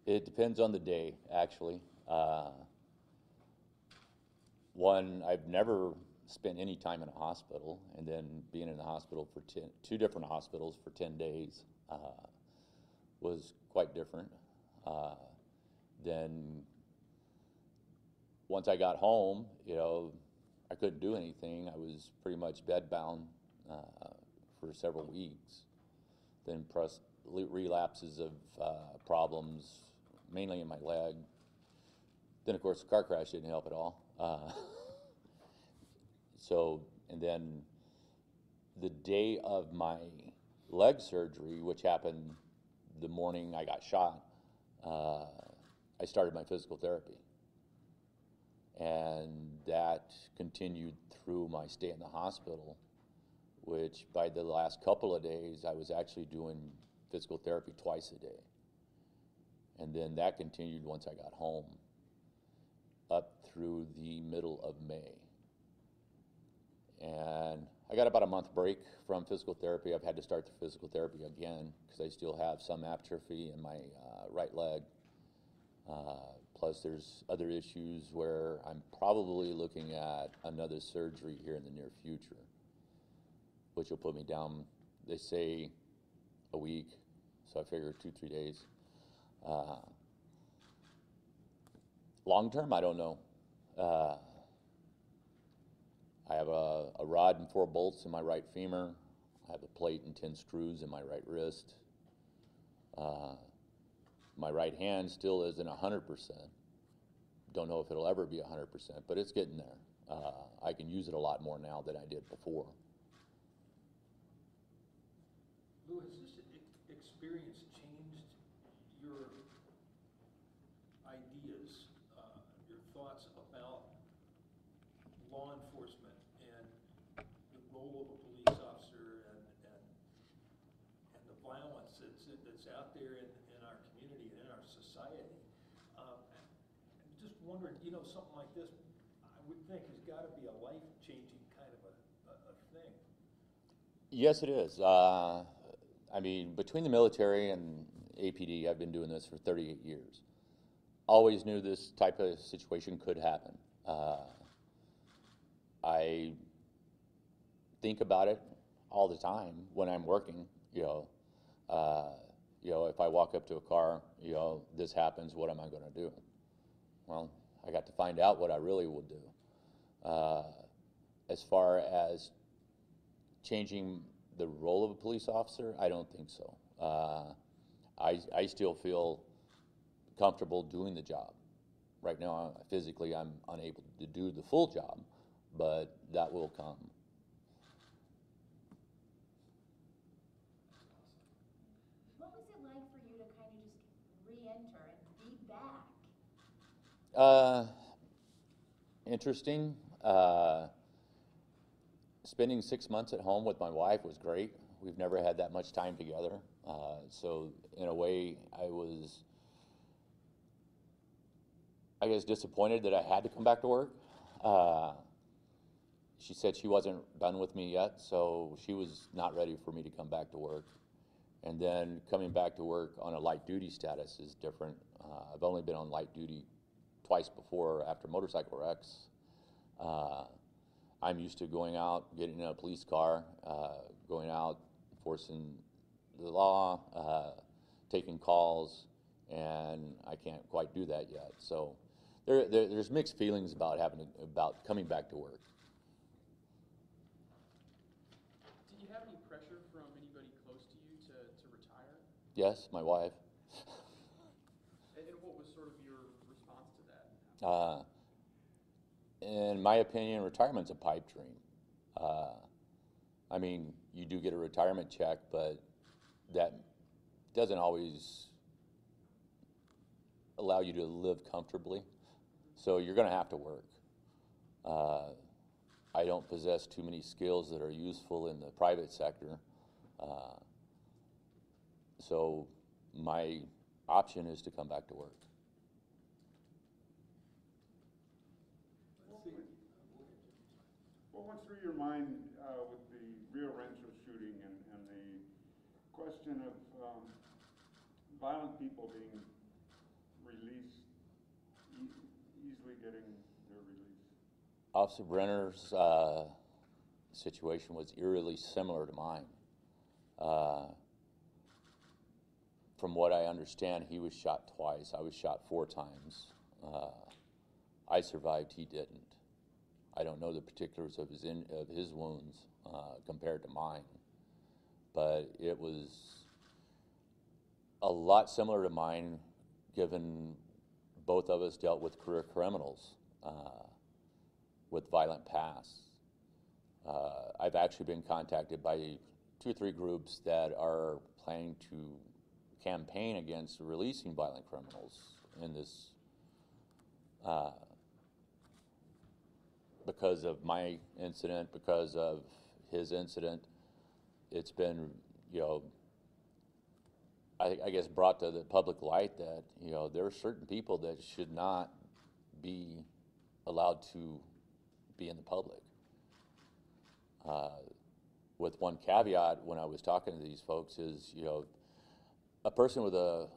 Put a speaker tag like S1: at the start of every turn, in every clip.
S1: It depends on the day, actually. One, I've never spent any time in a hospital, and then being in the hospital for two different hospitals for 10 days was quite different. Uh, then once I got home, I couldn't do anything. I was pretty much bedbound for several weeks. Then relapses of problems, mainly in my leg. Then, of course, the car crash didn't help at all. And then the day of my leg surgery, which happened the morning I got shot, I started my physical therapy. And that continued through my stay in the hospital, which by the last couple of days, I was actually doing physical therapy twice a day. And then that continued once I got home up through the middle of May. And I got about a month break from physical therapy. I've had to start the physical therapy again because I still have some atrophy in my right leg. Plus there's other issues where I'm probably looking at another surgery here in the near future, which will put me down, they say, a week, so I figure 2-3 days. Long term, I don't know. I have a rod and 4 bolts in my right femur. I have a plate and 10 screws in my right wrist. My right hand still isn't 100%. Don't know if it'll ever be 100%, but it's getting there. I can use it a lot more now than I did before.
S2: Lou, has this experience changed your ideas, your thoughts about law enforcement and the role of a police officer and the violence that's out there in our community and in our society? I'm just wondering, something like this, I would think has got to be a life-changing kind of a thing.
S1: Yes, it is. I mean, between the military and APD, I've been doing this for 38 years. Always knew this type of situation could happen. I think about it all the time when I'm working. If I walk up to a car, this happens, what am I going to do? Well, I got to find out what I really will do. As far as changing the role of a police officer, I don't think so. I still feel comfortable doing the job. Right now, physically, I'm unable to do the full job, but that will come.
S3: What was it like for you to kind of just re-enter and be back?
S1: Interesting. Spending 6 months at home with my wife was great. We've never had that much time together. So in a way, I was, I guess, disappointed that I had to come back to work. She said she wasn't done with me yet, so she was not ready for me to come back to work. And then coming back to work on a light duty status is different. I've only been on light duty twice before after motorcycle wrecks. I'm used to going out, getting in a police car, going out, enforcing the law, taking calls, and I can't quite do that yet. So there's mixed feelings about about coming back to work.
S4: Did you have any pressure from anybody close to you to retire?
S1: Yes, my wife.
S4: And what was sort of your response to that?
S1: In my opinion, retirement's a pipe dream. I mean, you do get a retirement check, but that doesn't always allow you to live comfortably. So you're going to have to work. I don't possess too many skills that are useful in the private sector. So my option is to come back to work.
S5: What went through your mind with the Rio Rancho shooting and the question of violent people being released, easily getting their release?
S1: Officer Brenner's situation was eerily similar to mine. From what I understand, he was shot twice. I was shot 4 times. I survived, he didn't. I don't know the particulars of his wounds compared to mine, but it was a lot similar to mine, given both of us dealt with career criminals with violent pasts. I've actually been contacted by 2 or 3 groups that are planning to campaign against releasing violent criminals in this because of my incident, because of his incident. It's been, you know, I guess brought to the public light that, you know, there are certain people that should not be allowed to be in the public. With one caveat, when I was talking to these folks, is, you know, a person with a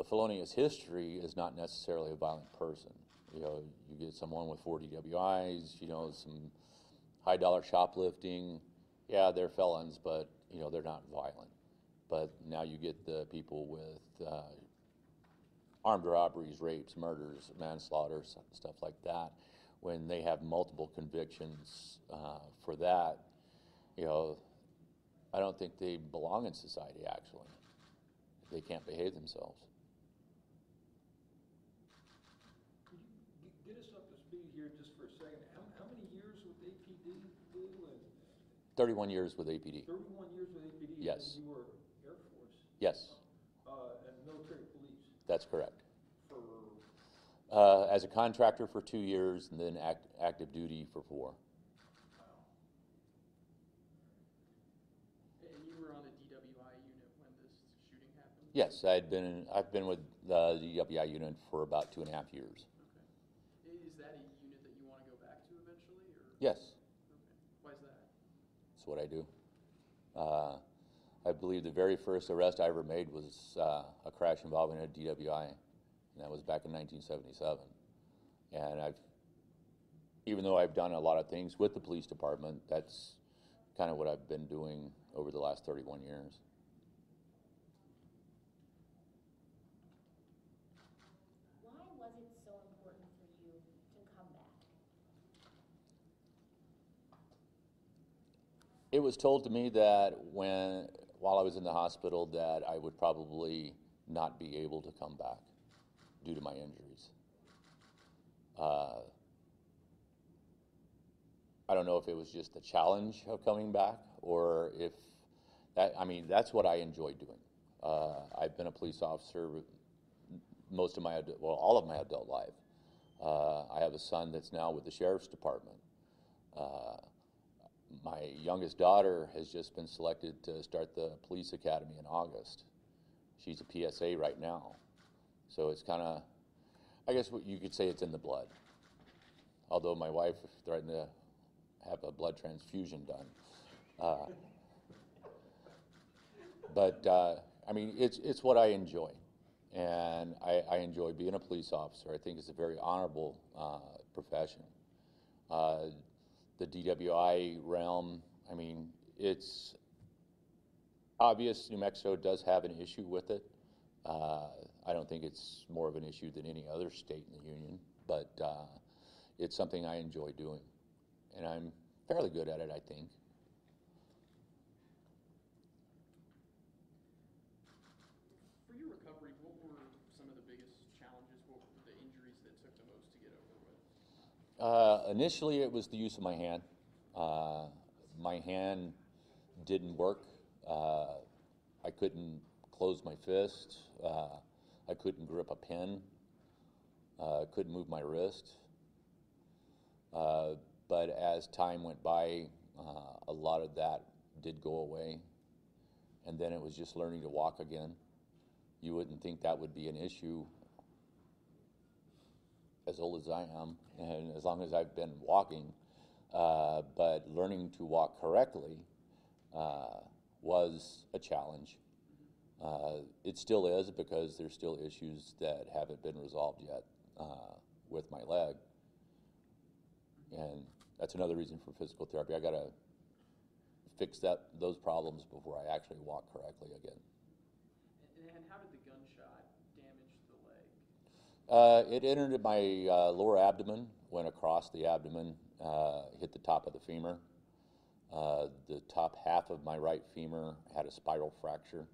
S1: felonious history is not necessarily a violent person. You know, you get someone with 4 DWIs, you know, some high dollar shoplifting. Yeah, they're felons, but, you know, they're not violent. But now you get the people with armed robberies, rapes, murders, manslaughter, stuff like that. When they have multiple convictions for that, you know, I don't think they belong in society, actually. They can't behave themselves.
S2: Could you get us up to speed here just for a second? How many years with APD, Lou?
S1: 31 years with APD.
S2: 31 years with APD?
S1: Yes.
S2: And you were Air Force?
S1: Yes.
S2: And military police?
S1: That's correct.
S2: For?
S1: As a contractor for 2 years, and then active duty for 4.
S4: And you were on the DWI unit when this shooting happened?
S1: Yes, I've been with the DWI unit for about 2.5 years.
S4: Okay. Is that a unit that you want to go back to eventually, or?
S1: Yes,
S4: Okay. Why is that?
S1: that's what I do. I believe the very first arrest I ever made was a crash involving a DWI, and that was back in 1977. And even though I've done a lot of things with the police department, that's kind of what I've been doing over the last 31 years.
S3: Why was it so important for you to come back?
S1: It was told to me that while I was in the hospital, that I would probably not be able to come back due to my injuries. I don't know if it was just the challenge of coming back, or if that, I mean, that's what I enjoy doing. I've been a police officer most of my, well, all of my adult life. I have a son that's now with the sheriff's department. My youngest daughter has just been selected to start the police academy in August. She's a PSA right now. So it's kind of, I guess what you could say it's in the blood. Although my wife threatened to have a blood transfusion done. I mean, it's what I enjoy. And I enjoy being a police officer. I think it's a very honorable profession. The DWI realm, I mean, it's obvious New Mexico does have an issue with it. I don't think it's more of an issue than any other state in the union, but it's something I enjoy doing. And I'm fairly good at it, I think.
S4: For your recovery, what were some of the biggest challenges? What were the injuries that took the most to get over with?
S1: Initially, it was the use of my hand. My hand didn't work. I couldn't close my fist. I couldn't grip a pen. Couldn't move my wrist. But as time went by, a lot of that did go away. And then it was just learning to walk again. You wouldn't think that would be an issue as old as I am, and as long as I've been walking. But learning to walk correctly was a challenge. It still is because there's still issues that haven't been resolved yet with my leg. And that's another reason for physical therapy. I gotta fix those problems before I actually walk correctly again.
S4: And how did the gunshot damage the leg?
S1: It entered my lower abdomen, went across the abdomen, hit the top of the femur. The top half of my right femur had a spiral fracture,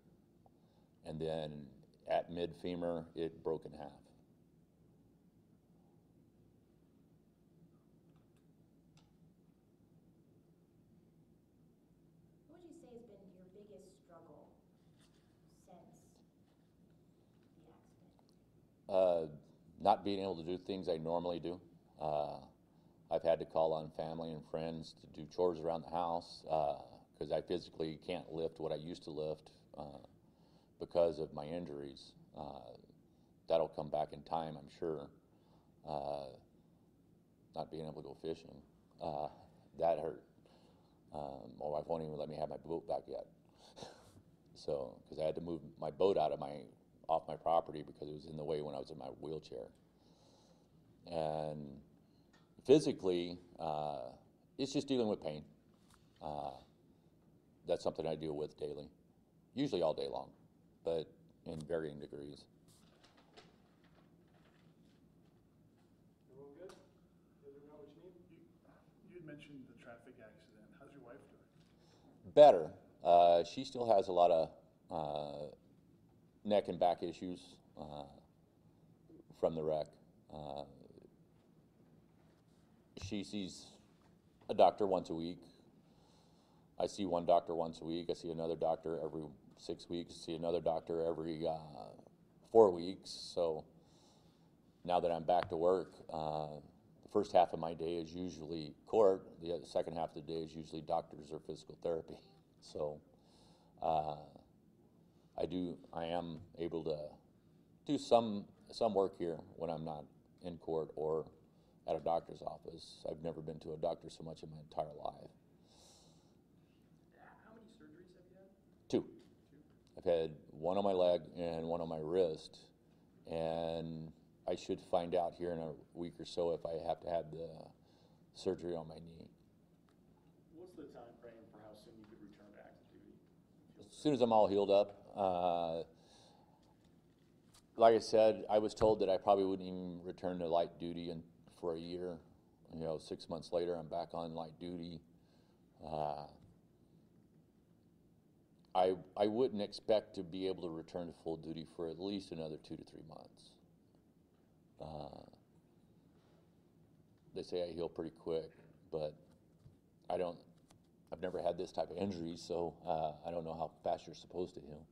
S1: and then at mid-femur, it broke in half.
S3: What would you say has been your biggest struggle since the accident?
S1: Not being able to do things I normally do. I've had to call on family and friends to do chores around the house because I physically can't lift what I used to lift because of my injuries. That'll come back in time, I'm sure. Not being able to go fishing, that hurt. My wife won't even let me have my boat back yet. So, because I had to move my boat off my property because it was in the way when I was in my wheelchair. And physically, it's just dealing with pain. That's something I deal with daily, usually all day long, but in varying degrees.
S6: Everyone good? You guys know what you need? You had mentioned the traffic accident. How's your wife doing?
S1: Better. She still has a lot of neck and back issues from the wreck. She sees a doctor once a week. I see one doctor once a week. I see another doctor every 6 weeks. I see another doctor every 4 weeks. So now that I'm back to work, the first half of my day is usually court. The second half of the day is usually doctors or physical therapy. So I am able to do some work here when I'm not in court or at a doctor's office. I've never been to a doctor so much in my entire life.
S4: How many surgeries have you had?
S1: 2. I've had one on my leg and one on my wrist, and I should find out here in a week or so if I have to have the surgery on my knee.
S6: What's the time frame for how soon you could return to active duty?
S1: As soon as I'm all healed up. Like I said, I was told that I probably wouldn't even return to light duty for a year. 6 months later, I'm back on light duty. I wouldn't expect to be able to return to full duty for at least another 2 to 3 months. They say I heal pretty quick, but I've never had this type of injury, so I don't know how fast you're supposed to heal.